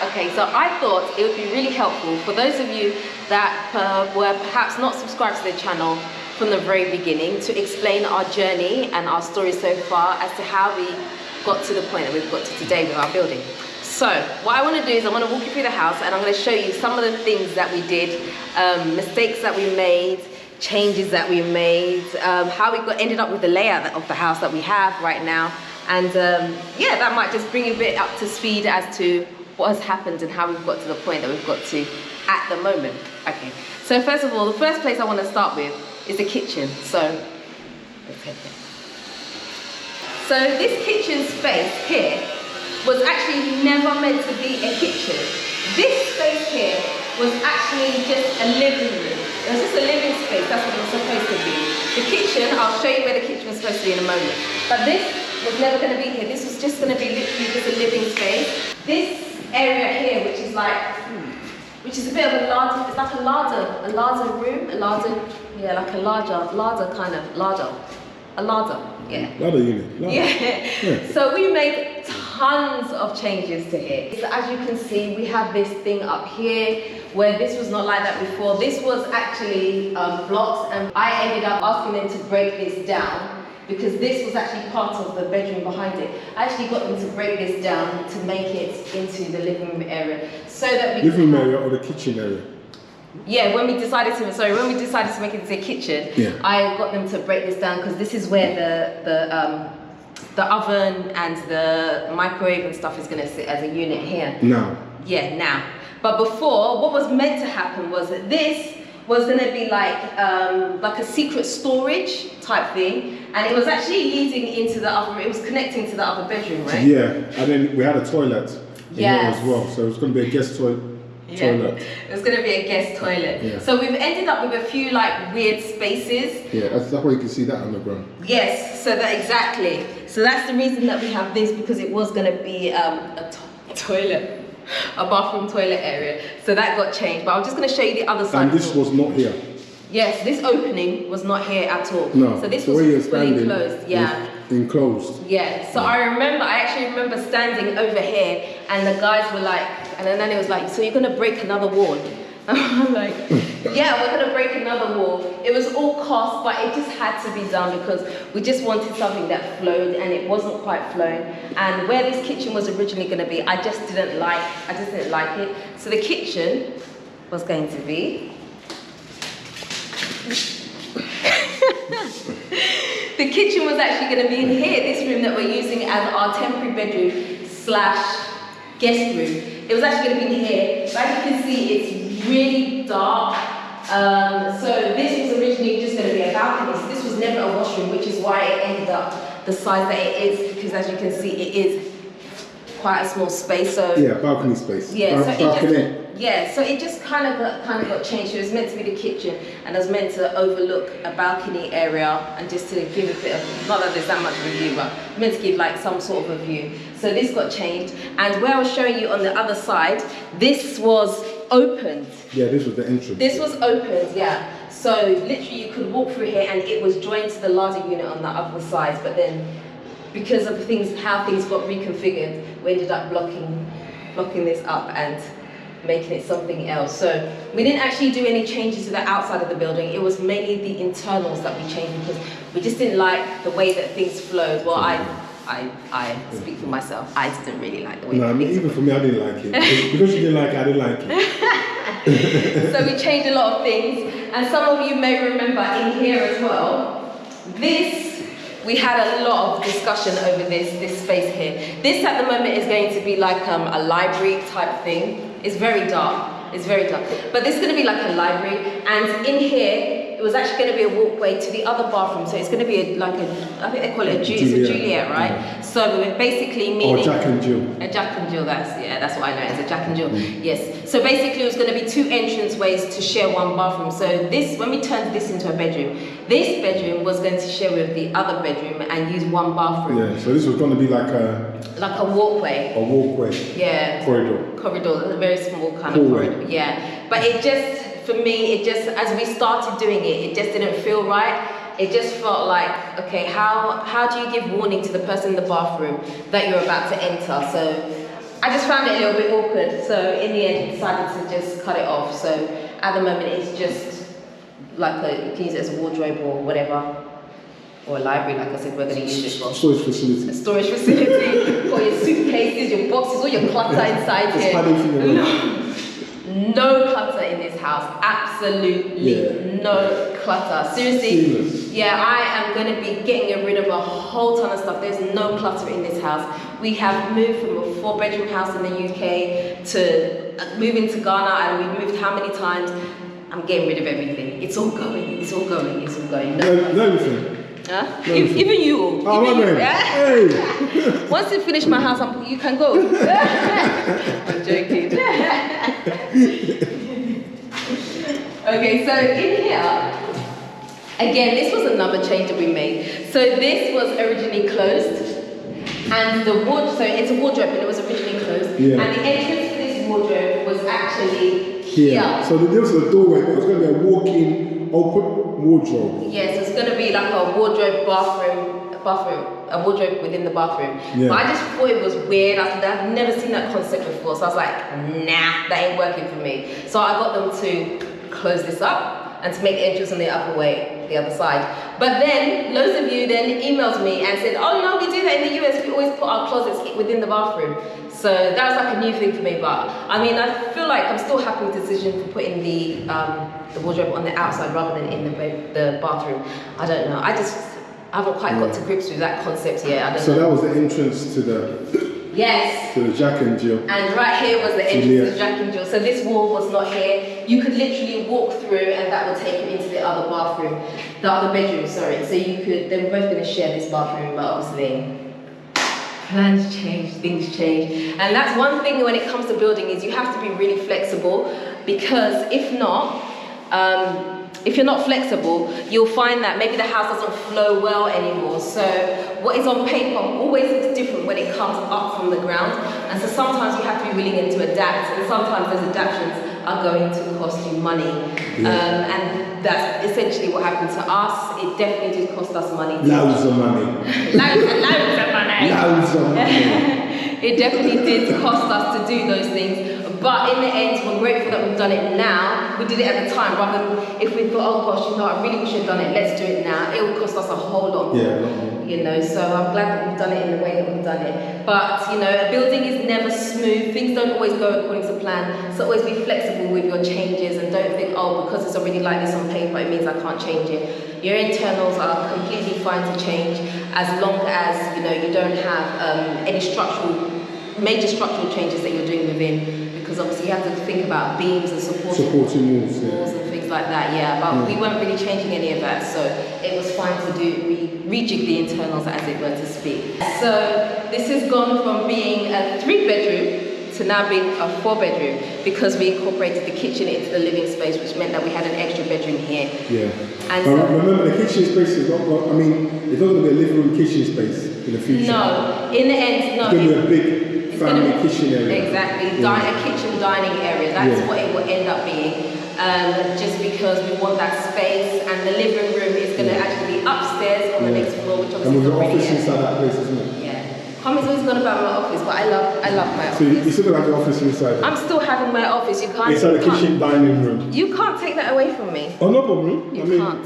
Okay, so I thought it would be really helpful for those of you that were perhaps not subscribed to the channel from the very beginning to explain our journey and our story so far as to how we got to the point that we've got to today with our building. So what I want to do is I want to walk you through the house and I'm going to show you some of the things that we did, mistakes that we made, changes that we made, how we ended up with the layout of the house that we have right now. And yeah, that might just bring you a bit up to speed as to what has happened and how we've got to the point that we've got to at the moment. Okay, so first of all, the first place I want to start with is the kitchen. So let's head there. So this kitchen space here was actually never meant to be a kitchen. This space here was actually just a living room. It was just a living space, that's what it was supposed to be. The kitchen, I'll show you where the kitchen was supposed to be in a moment. But this was never going to be here. This was just going to be literally just a living space. This area here, which is a bit of a larder, it's like a larder room, yeah, like a larder, yeah. Larder unit. Larder. Yeah. So we made tons of changes to it. So as you can see, we have this thing up here where this was not like that before. This was actually blocks, and I ended up asking them to break this down because this was actually part of the bedroom behind it. I actually got them to break this down to make it into the living room area so that we living room area or the kitchen area? Yeah, when we decided to make it into a kitchen, yeah. I got them to break this down because this is where the oven and the microwave and stuff is going to sit as a unit here. Now. Yeah, now. But before, what was meant to happen was that this was going to be like a secret storage type thing, and it was actually leading into the other. It was connecting to the other bedroom, right? Yeah, and then we had a toilet in here as well, so it was going to be a guest toilet. Yeah, it was going to be a guest toilet. Yeah. So we've ended up with a few like weird spaces. Yeah, that's why you can see that on the ground. Yes, so that exactly. So that's the reason that we have this, because it was going to be a toilet. A bathroom toilet area. So that got changed, but I'm just going to show you the other side. And this was not here. Yes, this opening was not here at all. No. So this was fully closed. Yeah. Enclosed. Yeah. So yeah. I actually remember standing over here, and the guys were like, and then it was like, so you're going to break another wall? I'm like, yeah, we're going to break another wall. It was all cost, but it just had to be done because we just wanted something that flowed, and it wasn't quite flowing. And where this kitchen was originally going to be, I just didn't like it. So the kitchen was going to be the kitchen was actually going to be in here, this room that we're using as our temporary bedroom / guest room. It was actually going to be in here, but as you can see, it's really dark. So this was originally just going to be a balcony. So this was never a washroom, which is why it ended up the size that it is, because as you can see, it is quite a small space. So yeah, balcony space. Yeah, so it just kind of got changed. It was meant to be the kitchen, and it was meant to overlook a balcony area, and just to give a bit of, not that there's that much of a view, but meant to give like some sort of a view. So this got changed, and where I was showing you on the other side, this was opened. Yeah, this was the entrance. This was opened, yeah. So literally you could walk through here, and it was joined to the larder unit on the other side, but then because of how things got reconfigured, we ended up blocking this up and making it something else. So we didn't actually do any changes to the outside of the building. It was mainly the internals that we changed because we just didn't like the way that things flowed. Well, I speak for myself. I didn't really like the way. No, I mean, even for me, I didn't like it. Because you didn't like it, I didn't like it. So we changed a lot of things, and some of you may remember in here as well. We had a lot of discussion over this space here. This at the moment is going to be like a library type thing. It's very dark. But this is going to be like a library, and in here it was actually going to be a walkway to the other bathroom. So it's going to be I think they call it a Juliet, right? Yeah. So basically meaning... Or Jack and Jill. A Jack and Jill, that's what I know as a Jack and Jill. Yes. So basically it was going to be 2 entranceways to share 1 bathroom. So when we turned this into a bedroom, this bedroom was going to share with the other bedroom and use 1 bathroom. Yeah, so this was going to be like a walkway. A walkway. Yeah. Corridor, a very small kind of corridor. Yeah. But it just, for me, as we started doing it just didn't feel right. It just felt like, okay, how do you give warning to the person in the bathroom that you're about to enter? So I just found it a little bit awkward, so in the end, I decided to just cut it off. So at the moment, it's just like you can use it as a wardrobe or whatever, or a library. Like I said, we're going to use it for storage facility. A storage facility for your suitcases, your boxes, all your clutter inside here. No clutter in this house. Absolutely no clutter. Seriously. Yeah, I am going to be getting rid of a whole ton of stuff. There's no clutter in this house. We have moved from a 4-bedroom house in the UK to moving to Ghana, and we moved how many times? I'm getting rid of everything. It's all going. It's all going. It's all going. No, everything. Huh? Even you. Oh, even you. Hey. Once you finish my house, you can go. I'm joking. Okay, so in here, again, this was another change that we made. So this was originally closed, and the wardrobe, so it's a wardrobe, and it was originally closed, and the entrance to this wardrobe was actually here. So there was a doorway, but it was going to be a walk-in open wardrobe. Yes, it's going to be like a wardrobe a wardrobe within the bathroom. But I just thought it was weird. I've never seen that concept before, so I was like, nah, that ain't working for me. So I got them to close this up and to make the entrance on the other side. But then loads of you then emailed me and said, oh no, we do that in the US. We always put our closets within the bathroom. So that was like a new thing for me. But I mean, I feel like I'm still happy with the decision for putting the wardrobe on the outside rather than in the bathroom. I don't know. I haven't quite got to grips with that concept yet. I don't know. That was the entrance to the to the Jack and Jill. And right here was the entrance to Jack and Jill. So this wall was not here. You could literally walk through, and that would take you into the other bathroom, the other bedroom. Sorry. So you could. They were both going to share this bathroom, but obviously plans change, things change, and that's one thing when it comes to building is you have to be really flexible, because if not. If you're not flexible, you'll find that maybe the house doesn't flow well anymore. So what is on paper always looks different when it comes up from the ground. And so sometimes you have to be willing to adapt, and sometimes those adaptations are going to cost you money. And that's essentially what happened to us. It definitely did cost us money. Loads of money. Loads of money. Loads of money. It definitely did cost us to do those things. But in the end, we're grateful that we've done it now. We did it at the time, rather than if we thought, oh gosh, I really wish I'd done it, let's do it now. It will cost us a whole lot more. Yeah, a lot more. So I'm glad that we've done it in the way that we've done it. But, a building is never smooth. Things don't always go according to plan. So always be flexible with your changes, and don't think, oh, because it's already like this on paper, it means I can't change it. Your internals are completely fine to change, as long as, you don't have any major structural changes that you're doing within. Because obviously you have to think about beams and supporting walls and things like that, but we weren't really changing any of that, so it was fine to rejig the internals, as it were, to speak. So this has gone from being a 3-bedroom to now being a 4-bedroom, because we incorporated the kitchen into the living space, which meant that we had an extra bedroom here. And but remember, the kitchen space is not, it's not going to be a living room kitchen space in the future. No, in the end, no. It's going to be a big family kitchen area. Exactly, a kitchen dining area. That's what it will end up being. Just because we want that space, and the living room is going to actually be upstairs on the next floor, which obviously is already office inside that place, isn't it? Tommy's always gone about my office, but I love my office. So you still have the office inside? I'm still having my office. You can't. Inside the kitchen dining room. You can't take that away from me. Oh, no problem. You can't.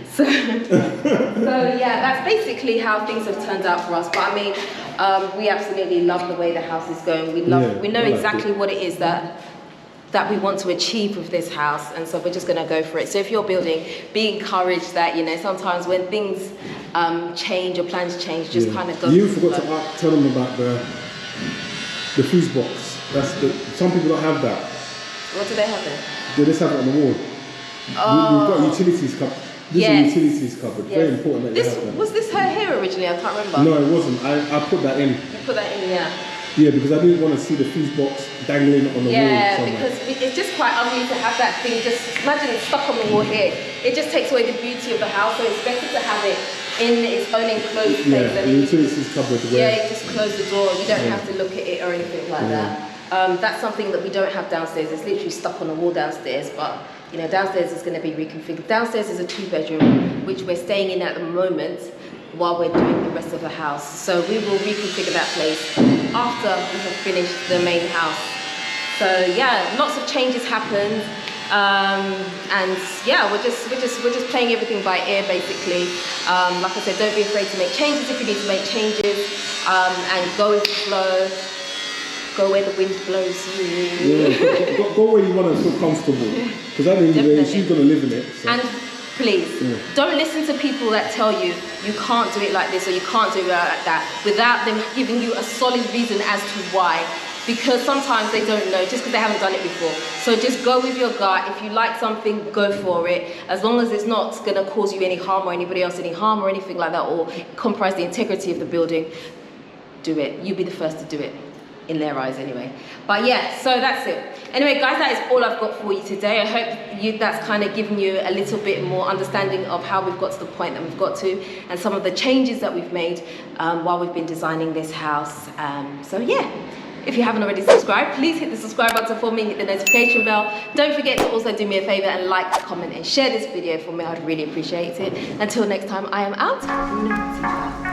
So that's basically how things have turned out for us. But we absolutely love the way the house is going. We know exactly what it is that we want to achieve with this house, and so we're just going to go for it. So if you're building, be encouraged that sometimes when things change or plans change, just kind of go. You forgot to tell them about the fuse box. Some people don't have that. What do they have then? They just have it on the wall. We've got utilities covered. This is utilities cupboard. Very important that you have that. Was this her here originally? I can't remember. No, it wasn't. I put that in. You put that in, yeah. Yeah, because I didn't want to see the fuse box dangling on the wall. Yeah, because it's just quite ugly to have that thing just, imagine it's stuck on the wall here. It just takes away the beauty of the house, so it's better to have it in its own enclosed place. Yeah, the utilities cupboard. You just close the door, you don't have to look at it or anything like that. That's something that we don't have downstairs. It's literally stuck on the wall downstairs, but downstairs is going to be reconfigured. Downstairs is a 2-bedroom, which we're staying in at the moment. while we're doing the rest of the house. So we will reconfigure that place after we have finished the main house. So yeah, lots of changes happened, and yeah, we're just playing everything by ear basically. Like I said, don't be afraid to make changes if you need to make changes, and go with the flow. Go where the wind blows you. Yeah, go where you want to feel comfortable. Because at the end of the day, she's going to live in it. So. And please, don't listen to people that tell you you can't do it like this or you can't do it like that without them giving you a solid reason as to why. Because sometimes they don't know just because they haven't done it before. So just go with your gut. If you like something, go for it. As long as it's not going to cause you any harm or anybody else any harm or anything like that, or compromise the integrity of the building, do it. You be the first to do it. In their eyes anyway. But yeah, so that's it. Anyway guys, that is all I've got for you today. I hope that's kind of given you a little bit more understanding of how we've got to the point that we've got to, and some of the changes that we've made while we've been designing this house. So yeah, if you haven't already subscribed, please hit the subscribe button for me, hit the notification bell. Don't forget to also do me a favor and like, comment and share this video for me. I'd really appreciate it. Until next time, I am out.